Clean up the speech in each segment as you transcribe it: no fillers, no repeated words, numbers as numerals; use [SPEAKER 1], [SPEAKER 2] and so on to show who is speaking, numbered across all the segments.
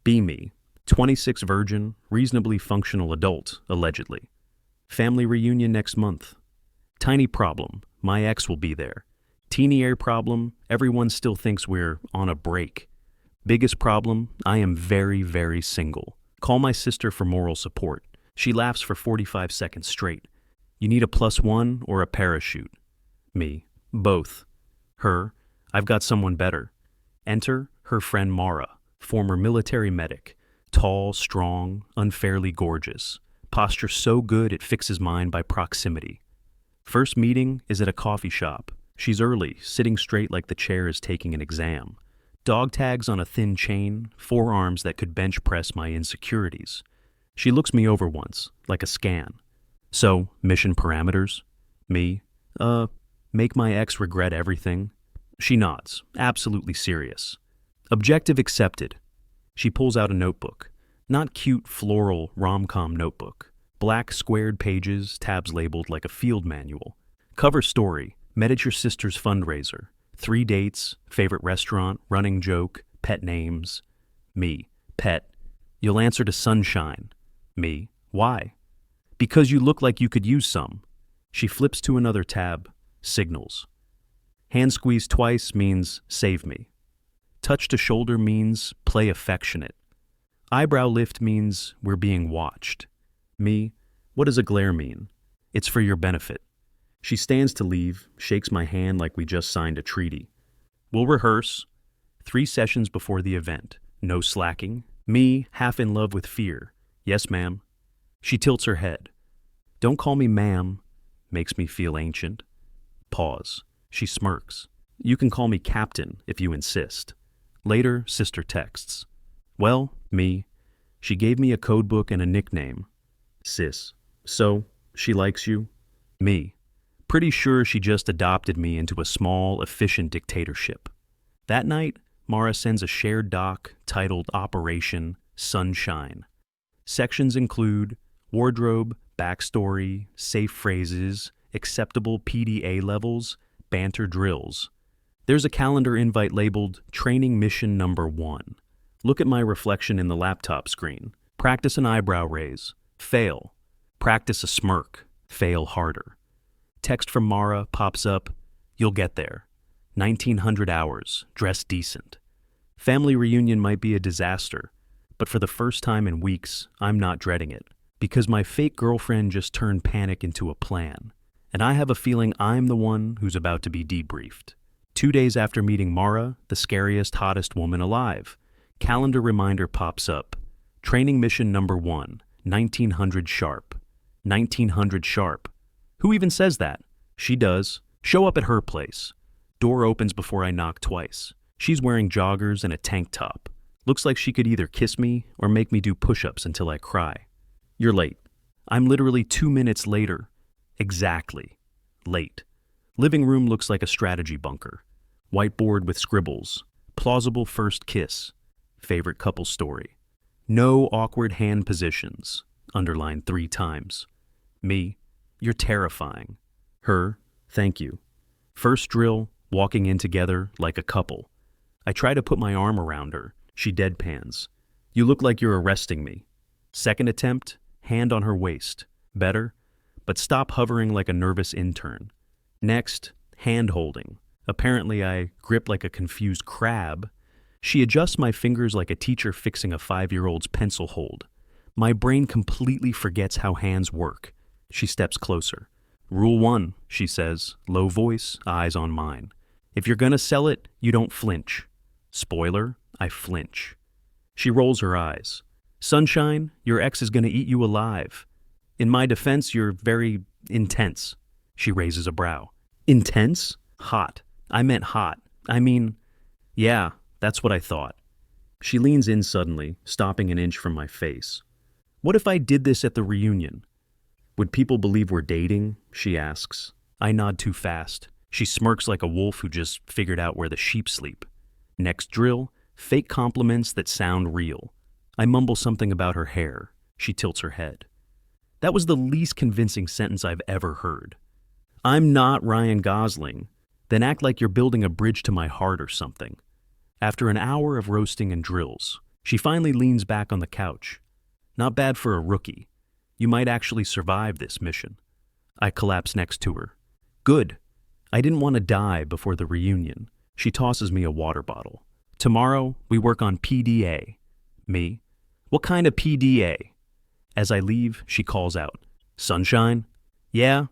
[SPEAKER 1] Be me. 26 virgin, reasonably functional adult, allegedly. Family reunion next month. Tiny problem, my ex will be there. Teeny air problem, everyone still thinks we're on a break. Biggest problem, I am very, very single. Call my sister for moral support. She laughs for 45 seconds straight. You need a +1 or a parachute? Me. Both. Her. I've got someone better. Enter her friend Mara, former military medic. Tall, strong, unfairly gorgeous. Posture so good it fixes mine by proximity. First meeting is at a coffee shop. She's early, sitting straight like the chair is taking an exam. Dog tags on a thin chain, forearms that could bench press my insecurities. She looks me over once, like a scan. So, mission parameters? Me? Make my ex regret everything? She nods, absolutely serious. Objective accepted. She pulls out a notebook. Not cute, floral, rom-com notebook. Black, squared pages, tabs labeled like a field manual. Cover story, met at your sister's fundraiser. 3 dates, favorite restaurant, running joke, pet names. Me. Pet. You'll answer to sunshine. Me. Why? Because you look like you could use some. She flips to another tab. Signals. Hand squeeze twice means save me. Touch to shoulder means play affectionate. Eyebrow lift means we're being watched. Me. What does a glare mean? It's for your benefit. She stands to leave, shakes my hand like we just signed a treaty. We'll rehearse. 3 sessions before the event. No slacking. Me, half in love with fear. Yes, ma'am. She tilts her head. Don't call me ma'am. Makes me feel ancient. Pause. She smirks. You can call me captain if you insist. Later, sister texts. Well, me. She gave me a code book and a nickname. Sis. So, she likes you? Me. Pretty sure she just adopted me into a small, efficient dictatorship. That night, Mara sends a shared doc titled Operation Sunshine. Sections include wardrobe, backstory, safe phrases, acceptable PDA levels, banter drills. There's a calendar invite labeled Training Mission Number 1. Look at my reflection in the laptop screen. Practice an eyebrow raise. Fail. Practice a smirk. Fail harder. Text from Mara pops up. You'll get there. 1900 hours. Dress decent. Family reunion might be a disaster, but for the first time in weeks, I'm not dreading it, because my fake girlfriend just turned panic into a plan, and I have a feeling I'm the one who's about to be debriefed. 2 days after meeting Mara, the scariest, hottest woman alive, calendar reminder pops up. Training mission number 1, 1900 sharp. 1900 sharp. Who even says that? She does. Show up at her place. Door opens before I knock twice. She's wearing joggers and a tank top. Looks like she could either kiss me or make me do push-ups until I cry. You're late. I'm literally 2 minutes later. Exactly. Late. Living room looks like a strategy bunker. Whiteboard with scribbles. Plausible first kiss. Favorite couple story. No awkward hand positions. Underlined 3 times. Me. You're terrifying. Her. Thank you. First drill, walking in together like a couple. I try to put my arm around her. She deadpans. You look like you're arresting me. Second attempt, hand on her waist. Better, but stop hovering like a nervous intern. Next, hand holding. Apparently I grip like a confused crab. She adjusts my fingers like a teacher fixing a 5-year-old's pencil hold. My brain completely forgets how hands work. She steps closer. Rule 1, she says, low voice, eyes on mine. If you're gonna sell it, you don't flinch. Spoiler, I flinch. She rolls her eyes. Sunshine, your ex is gonna eat you alive. In my defense, you're very intense. She raises a brow. Intense? Hot. I meant hot. I mean, yeah, that's what I thought. She leans in suddenly, stopping an inch from my face. What if I did this at the reunion? Would people believe we're dating? She asks. I nod too fast. She smirks like a wolf who just figured out where the sheep sleep. Next drill, fake compliments that sound real. I mumble something about her hair. She tilts her head. That was the least convincing sentence I've ever heard. I'm not Ryan Gosling. Then act like you're building a bridge to my heart or something. After an hour of roasting and drills, She finally leans back on the couch. Not bad for a rookie. You might actually survive this mission. I collapse next to her. Good. I didn't want to die before the reunion. She tosses me a water bottle. Tomorrow, we work on PDA. Me? What kind of PDA? As I leave, she calls out. Sunshine? Yeah?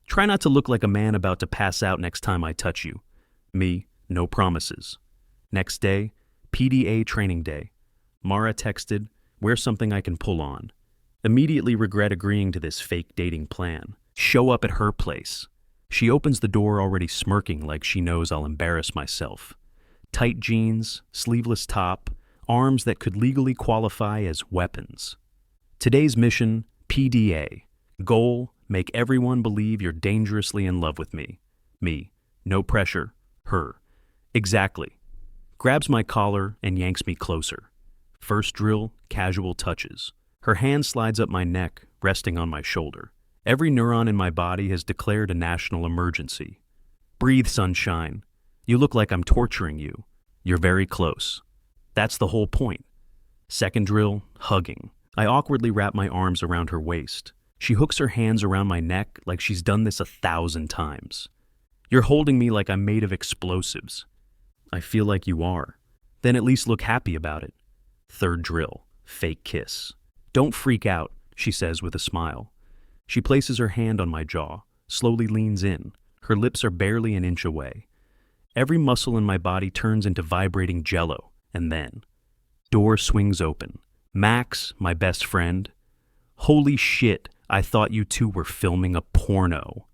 [SPEAKER 1] Try not to look like a man about to pass out next time I touch you. Me? No promises. Next day, PDA training day. Mara texted, "Wear something I can pull on." Immediately regret agreeing to this fake dating plan. Show up at her place. She opens the door already smirking like she knows I'll embarrass myself. Tight jeans, sleeveless top, arms that could legally qualify as weapons. Today's mission, PDA. Goal, make everyone believe you're dangerously in love with me. Me. No pressure. Her. Exactly. Grabs my collar and yanks me closer. First drill, casual touches. Her hand slides up my neck, resting on my shoulder. Every neuron in my body has declared a national emergency. Breathe, sunshine. You look like I'm torturing you. You're very close. That's the whole point. Second drill, hugging. I awkwardly wrap my arms around her waist. She hooks her hands around my neck like she's done this 1,000 times. You're holding me like I'm made of explosives. I feel like you are. Then at least look happy about it. Third drill, fake kiss. Don't freak out, she says with a smile. She places her hand on my jaw, slowly leans in. Her lips are barely an inch away. Every muscle in my body turns into vibrating jello, and then, door swings open. Max, my best friend. Holy shit, I thought you two were filming a porno.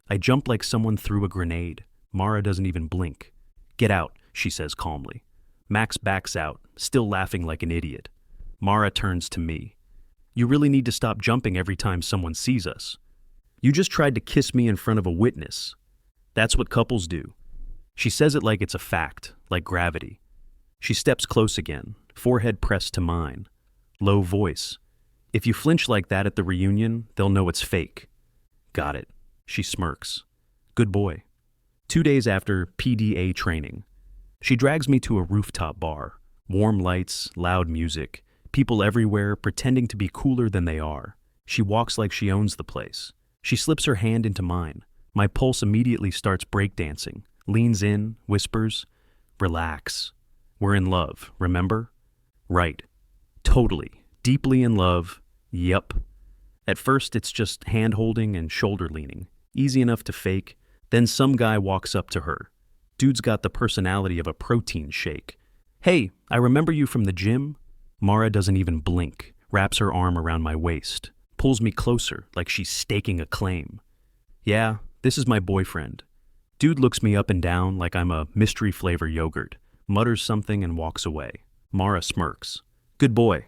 [SPEAKER 1] I jump like someone threw a grenade. Mara doesn't even blink. Get out, she says calmly. Max backs out, still laughing like an idiot. Mara turns to me. You really need to stop jumping every time someone sees us. You just tried to kiss me in front of a witness. That's what couples do. She says it like it's a fact, like gravity. She steps close again, forehead pressed to mine. Low voice. If you flinch like that at the reunion, they'll know it's fake. Got it. She smirks. Good boy. 2 days after PDA training, she drags me to a rooftop bar. Warm lights, loud music, people everywhere pretending to be cooler than they are. She walks like she owns the place. She slips her hand into mine. My pulse immediately starts breakdancing, leans in, whispers, "Relax. We're in love, remember?" Right. Totally. Deeply in love. Yup. At first, it's just hand-holding and shoulder-leaning. Easy enough to fake. Then some guy walks up to her. Dude's got the personality of a protein shake. Hey, I remember you from the gym. Mara doesn't even blink, wraps her arm around my waist, pulls me closer like she's staking a claim. Yeah, this is my boyfriend. Dude looks me up and down like I'm a mystery flavor yogurt, mutters something and walks away. Mara smirks. Good boy.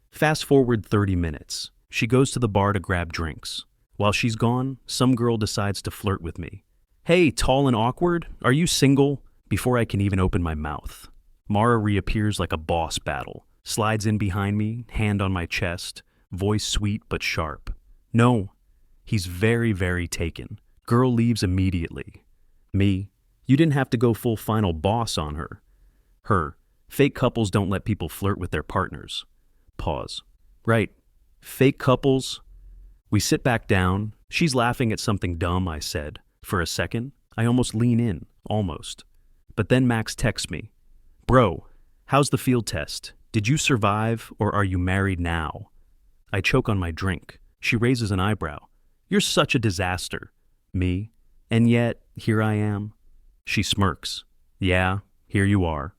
[SPEAKER 1] Fast forward 30 minutes. She goes to the bar to grab drinks. While she's gone, some girl decides to flirt with me. Hey, tall and awkward, are you single? Before I can even open my mouth. Mara reappears like a boss battle, slides in behind me, hand on my chest, voice sweet but sharp. No. He's very, very taken. Girl leaves immediately. Me. You didn't have to go full final boss on her. Her. Fake couples don't let people flirt with their partners. Pause. Right. Fake couples. We sit back down. She's laughing at something dumb I said. For a second, I almost lean in. Almost. But then Max texts me. Bro, how's the field test? Did you survive or are you married now? I choke on my drink. She raises an eyebrow. You're such a disaster. Me. And yet, here I am. She smirks. Yeah, here you are.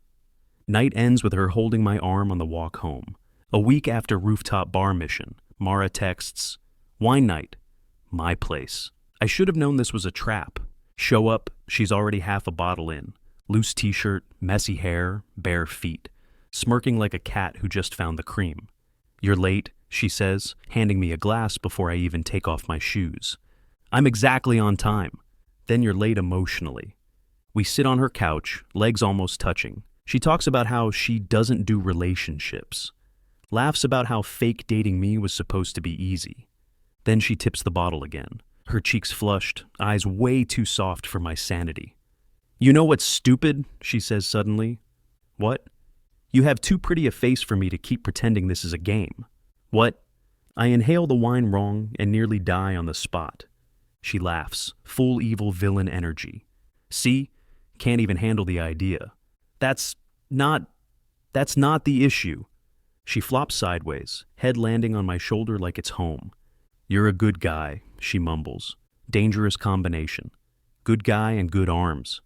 [SPEAKER 1] Night ends with her holding my arm on the walk home. A week after rooftop bar mission, Mara texts, Wine night. My place. I should have known this was a trap. Show up, she's already half a bottle in. Loose t-shirt, messy hair, bare feet. Smirking like a cat who just found the cream. You're late, she says, handing me a glass before I even take off my shoes. I'm exactly on time. Then you're late emotionally. We sit on her couch, legs almost touching. She talks about how she doesn't do relationships. Laughs about how fake dating me was supposed to be easy. Then she tips the bottle again. Her cheeks flushed, eyes way too soft for my sanity. You know what's stupid? She says suddenly. What? You have too pretty a face for me to keep pretending this is a game. What? I inhale the wine wrong and nearly die on the spot. She laughs, full evil villain energy. See? Can't even handle the idea. That's not the issue. She flops sideways, head landing on my shoulder like it's home. You're a good guy, she mumbles. Dangerous combination. Good guy and good arms.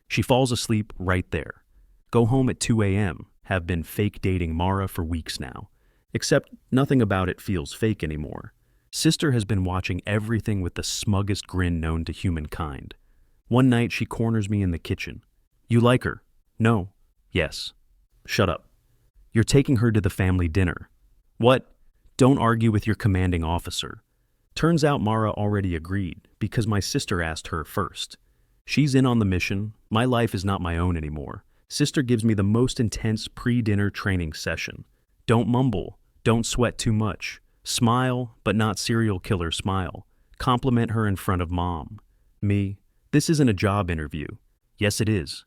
[SPEAKER 1] She falls asleep right there. Go home at 2 a.m. Have been fake dating Mara for weeks now. Except nothing about it feels fake anymore. Sister has been watching everything with the smuggest grin known to humankind. One night she corners me in the kitchen. You like her? No. Yes. Shut up. You're taking her to the family dinner. What? Don't argue with your commanding officer. Turns out Mara already agreed, because my sister asked her first. She's in on the mission. My life is not my own anymore. Sister gives me the most intense pre-dinner training session. Don't mumble. Don't sweat too much. Smile, but not serial killer smile. Compliment her in front of Mom. Me. This isn't a job interview. Yes, it is.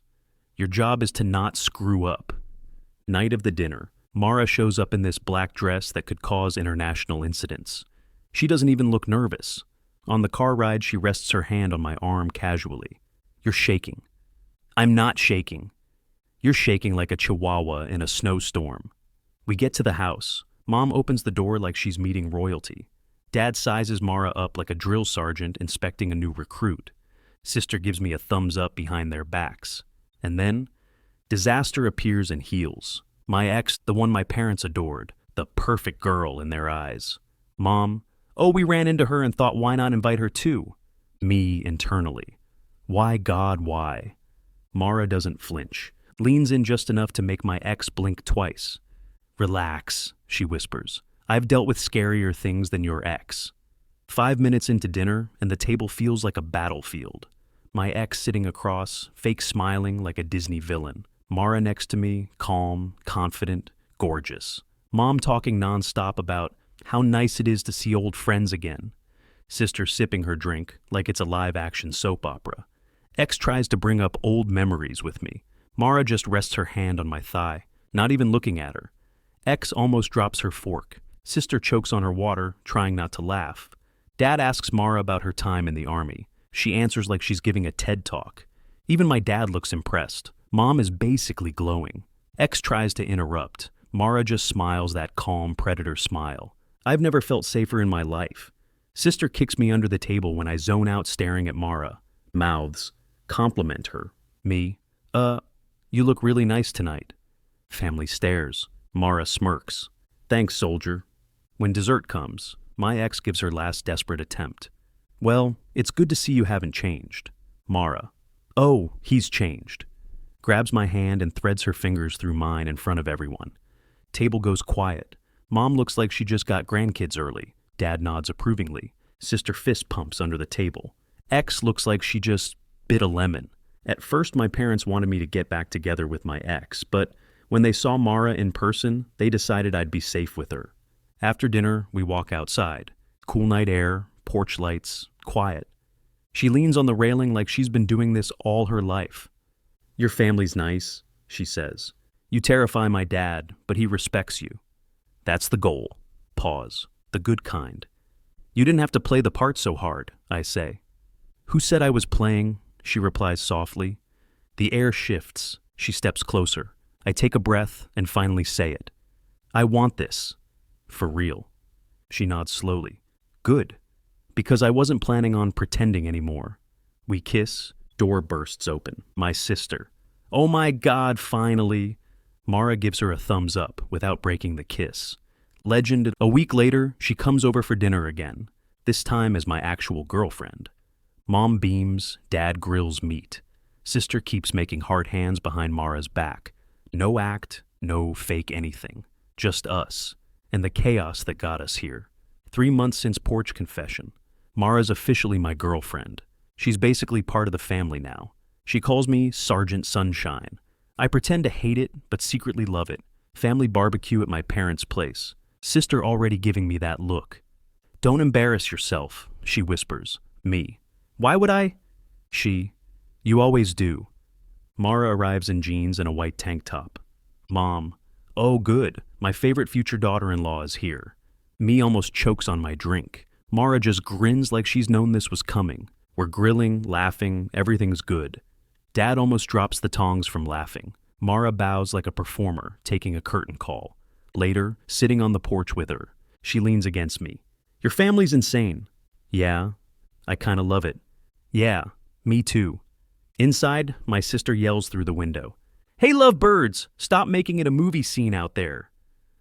[SPEAKER 1] Your job is to not screw up. Night of the dinner. Mara shows up in this black dress that could cause international incidents. She doesn't even look nervous. On the car ride, she rests her hand on my arm casually. You're shaking. I'm not shaking. You're shaking like a chihuahua in a snowstorm. We get to the house. Mom opens the door like she's meeting royalty. Dad sizes Mara up like a drill sergeant inspecting a new recruit. Sister gives me a thumbs up behind their backs. And then, disaster appears and heals. My ex, the one my parents adored, the perfect girl in their eyes. Mom, oh, we ran into her and thought why not invite her too? Me internally. Why God, why? Mara doesn't flinch, leans in just enough to make my ex blink twice. Relax, she whispers. I've dealt with scarier things than your ex. 5 minutes into dinner, and the table feels like a battlefield. My ex sitting across, fake smiling like a Disney villain. Mara next to me, calm, confident, gorgeous. Mom talking nonstop about how nice it is to see old friends again. Sister sipping her drink like it's a live-action soap opera. Ex tries to bring up old memories with me. Mara just rests her hand on my thigh, not even looking at her. Ex almost drops her fork. Sister chokes on her water, trying not to laugh. Dad asks Mara about her time in the army. She answers like she's giving a TED talk. Even my dad looks impressed. Mom is basically glowing. Ex tries to interrupt. Mara just smiles that calm predator smile. I've never felt safer in my life. Sister kicks me under the table when I zone out staring at Mara. Mouths. Compliment her. Me. You look really nice tonight. Family stares. Mara smirks. Thanks, soldier. When dessert comes, my ex gives her last desperate attempt. Well, it's good to see you haven't changed. Mara. Oh, he's changed. Grabs my hand and threads her fingers through mine in front of everyone. Table goes quiet. Mom looks like she just got grandkids early. Dad nods approvingly. Sister fist pumps under the table. Ex looks like she just bit a lemon. At first, my parents wanted me to get back together with my ex, but when they saw Mara in person, they decided I'd be safe with her. After dinner, we walk outside. Cool night air, porch lights, quiet. She leans on the railing like she's been doing this all her life. Your family's nice, she says. You terrify my dad, but he respects you. That's the goal. Pause. The good kind. You didn't have to play the part so hard, I say. Who said I was playing? She replies softly. The air shifts. She steps closer. I take a breath and finally say it. I want this. For real. She nods slowly. Good. Because I wasn't planning on pretending anymore. We kiss. Door bursts open. My sister. Oh my God, finally. Mara gives her a thumbs up without breaking the kiss. Legend, a week later, she comes over for dinner again. This time as my actual girlfriend. Mom beams, Dad grills meat. Sister keeps making hard hands behind Mara's back. No act, no fake anything. Just us. And the chaos that got us here. 3 months since porch confession. Mara's officially my girlfriend. She's basically part of the family now. She calls me Sergeant Sunshine. I pretend to hate it, but secretly love it. Family barbecue at my parents' place. Sister already giving me that look. Don't embarrass yourself, she whispers. Me. Why would I? She. You always do. Mara arrives in jeans and a white tank top. Mom. Oh, good. My favorite future daughter-in-law is here. Me almost chokes on my drink. Mara just grins like she's known this was coming. We're grilling, laughing, everything's good. Dad almost drops the tongs from laughing. Mara bows like a performer, taking a curtain call. Later, sitting on the porch with her, she leans against me. Your family's insane. Yeah, I kinda love it. Yeah, me too. Inside, my sister yells through the window. Hey, lovebirds! Stop making it a movie scene out there.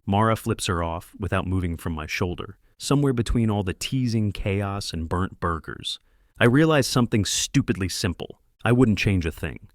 [SPEAKER 1] Mara flips her off without moving from my shoulder, somewhere between all the teasing chaos and burnt burgers. I realize something stupidly simple. I wouldn't change a thing.